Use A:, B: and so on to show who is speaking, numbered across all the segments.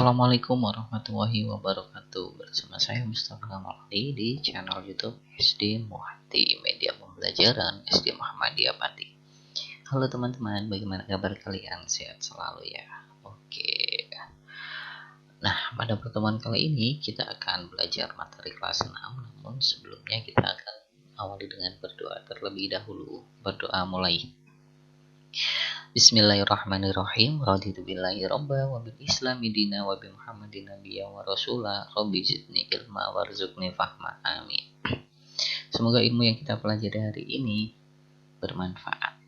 A: Assalamualaikum warahmatullahi wabarakatuh. Bersama saya Mustafa Kamaldi di channel YouTube SD Muhati Media Pembelajaran SD Muhammadiyah Pati. Halo teman-teman, bagaimana kabar kalian? Sehat selalu ya. Oke. Nah, pada pertemuan kali ini kita akan belajar materi kelas 6. Namun sebelumnya kita akan awali dengan berdoa terlebih dahulu. Berdoa mulai. Bismillahirrahmanirrahim. Raditu billahi robba wa bil islami dina wa bi Muhammadin nabiyya wa rasula. Rabbi zidni ilma warzuqni fahma. Amin. Semoga ilmu yang kita pelajari hari ini bermanfaat.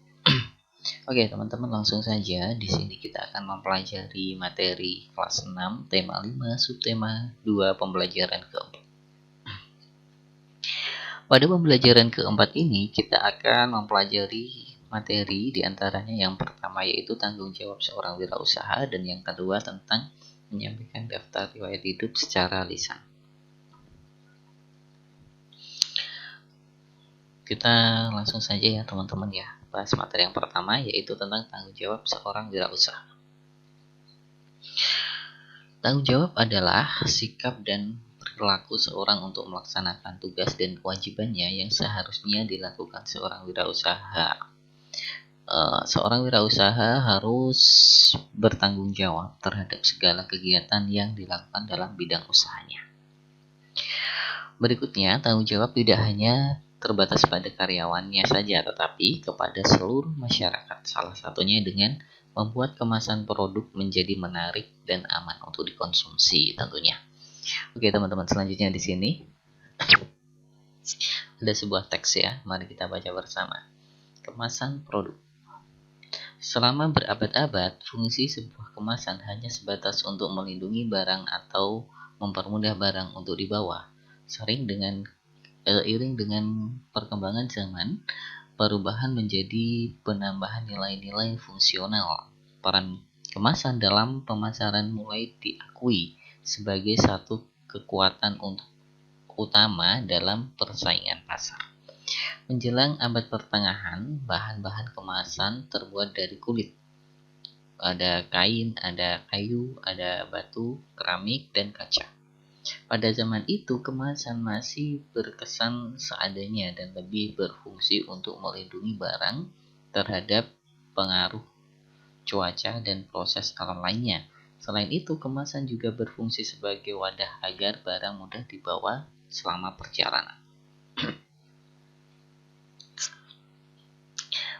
A: Oke, teman-teman, langsung saja. Di sini kita akan mempelajari materi kelas 6, tema 5, subtema 2, pembelajaran keempat. Pada pembelajaran keempat ini kita akan mempelajari materi diantaranya yang pertama yaitu tanggung jawab seorang wirausaha dan yang kedua tentang menyampaikan daftar riwayat hidup secara lisan. Kita langsung saja ya teman-teman ya, bahas materi yang pertama yaitu tentang tanggung jawab seorang wirausaha. Tanggung jawab adalah sikap dan perilaku seorang untuk melaksanakan tugas dan kewajibannya yang seharusnya dilakukan seorang wirausaha. Seorang wirausaha harus bertanggung jawab terhadap segala kegiatan yang dilakukan dalam bidang usahanya. Berikutnya, tanggung jawab tidak hanya terbatas pada karyawannya saja, tetapi kepada seluruh masyarakat. Salah satunya dengan membuat kemasan produk menjadi menarik dan aman untuk dikonsumsi tentunya. Oke teman-teman, selanjutnya di sini ada sebuah teks ya, mari kita baca bersama. Kemasan produk. Selama berabad-abad, fungsi sebuah kemasan hanya sebatas untuk melindungi barang atau mempermudah barang untuk dibawa. Seiring dengan perkembangan zaman, perubahan menjadi penambahan nilai-nilai fungsional. Peran kemasan dalam pemasaran mulai diakui sebagai satu kekuatan utama dalam persaingan pasar. Menjelang abad pertengahan, bahan-bahan kemasan terbuat dari kulit. Ada kain, ada kayu, ada batu, keramik, dan kaca. Pada zaman itu, kemasan masih berkesan seadanya dan lebih berfungsi untuk melindungi barang terhadap pengaruh cuaca dan proses alam lainnya. Selain itu, kemasan juga berfungsi sebagai wadah agar barang mudah dibawa selama perjalanan.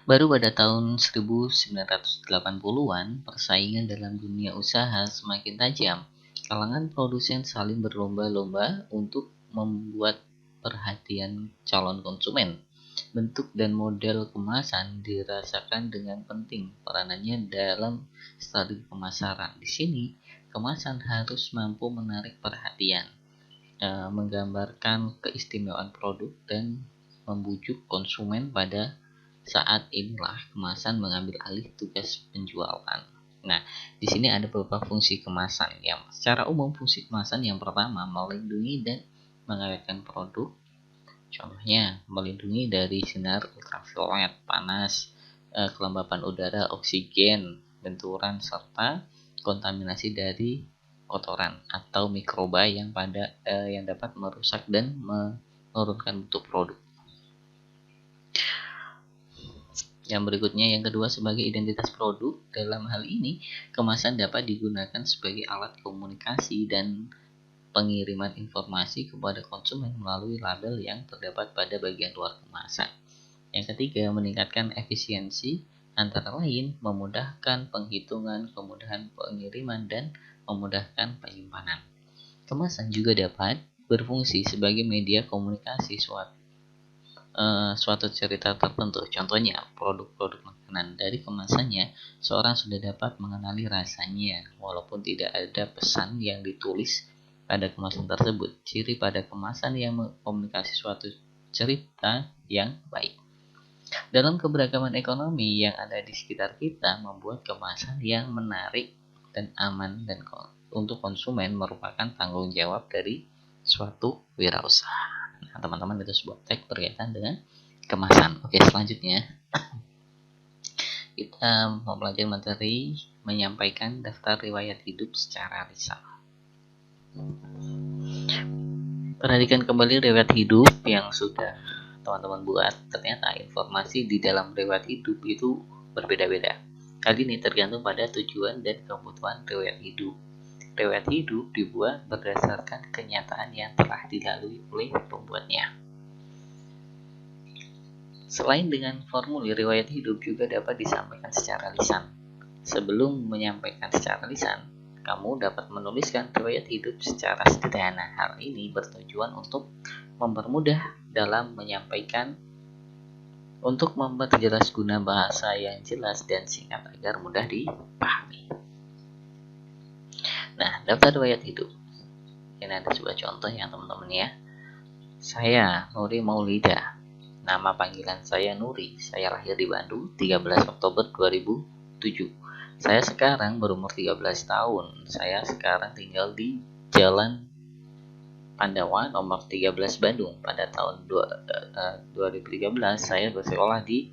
A: Baru pada tahun 1980-an, persaingan dalam dunia usaha semakin tajam. Kalangan produsen saling berlomba-lomba untuk membuat perhatian calon konsumen. Bentuk dan model kemasan dirasakan dengan penting peranannya dalam strategi pemasaran. Di sini, kemasan harus mampu menarik perhatian, menggambarkan keistimewaan produk dan membujuk konsumen. Pada saat inilah kemasan mengambil alih tugas penjualan. Nah, di sini ada beberapa fungsi kemasan. Yang secara umum fungsi kemasan yang pertama melindungi dan mengawetkan produk. Contohnya melindungi dari sinar ultraviolet, panas, kelembapan udara, oksigen, benturan serta kontaminasi dari kotoran atau mikroba yang dapat merusak dan menurunkan bentuk produk. Yang berikutnya, yang kedua, sebagai identitas produk. Dalam hal ini, kemasan dapat digunakan sebagai alat komunikasi dan pengiriman informasi kepada konsumen melalui label yang terdapat pada bagian luar kemasan. Yang ketiga, meningkatkan efisiensi, antara lain memudahkan penghitungan, kemudahan pengiriman, dan memudahkan penyimpanan. Kemasan juga dapat berfungsi sebagai media komunikasi suatu cerita tertentu. Contohnya, produk-produk makanan. Dari kemasannya, seorang sudah dapat mengenali rasanya, walaupun tidak ada pesan yang ditulis pada kemasan tersebut. Ciri pada kemasan yang mengkomunikasi suatu cerita yang baik. Dalam keberagaman ekonomi yang ada di sekitar kita, membuat kemasan yang menarik dan aman dan untuk konsumen merupakan tanggung jawab dari suatu wirausaha. Nah, teman-teman, itu sebuah teks berkaitan dengan kemasan. Oke, selanjutnya Kita mempelajari materi menyampaikan daftar riwayat hidup secara lisan. Perhatikan kembali riwayat hidup yang sudah teman-teman buat. Ternyata informasi di dalam riwayat hidup itu berbeda-beda. Hal ini tergantung pada tujuan dan kebutuhan riwayat hidup. Riwayat hidup dibuat berdasarkan kenyataan yang telah dilalui oleh pembuatnya. Selain dengan formulir, riwayat hidup juga dapat disampaikan secara lisan. Sebelum menyampaikan secara lisan, kamu dapat menuliskan riwayat hidup secara sederhana. Hal ini bertujuan untuk mempermudah dalam menyampaikan, untuk memperjelas guna bahasa yang jelas dan singkat agar mudah dipahami. Nah, daftar riwayat hidup. Ini ada sebuah contoh ya teman-teman ya. Saya Nuri Maulida. Nama panggilan saya Nuri. Saya lahir di Bandung 13 Oktober 2007. Saya sekarang berumur 13 tahun. Saya sekarang tinggal di Jalan Pandawa nomor 13 Bandung. Pada tahun 2013 saya bersekolah di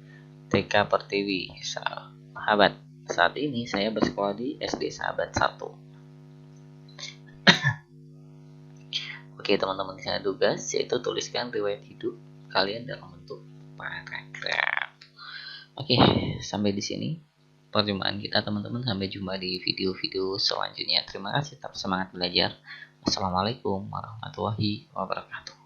A: TK Pertiwi Sahabat. Saat ini saya bersekolah di SD Sahabat 1. Oke teman-teman, saya tugas yaitu tuliskan riwayat hidup kalian dalam bentuk paragraf. Oke, sampai di sini perjumpaan kita teman-teman. Sampai jumpa di video-video selanjutnya. Terima kasih, tetap semangat belajar. Assalamualaikum warahmatullahi wabarakatuh.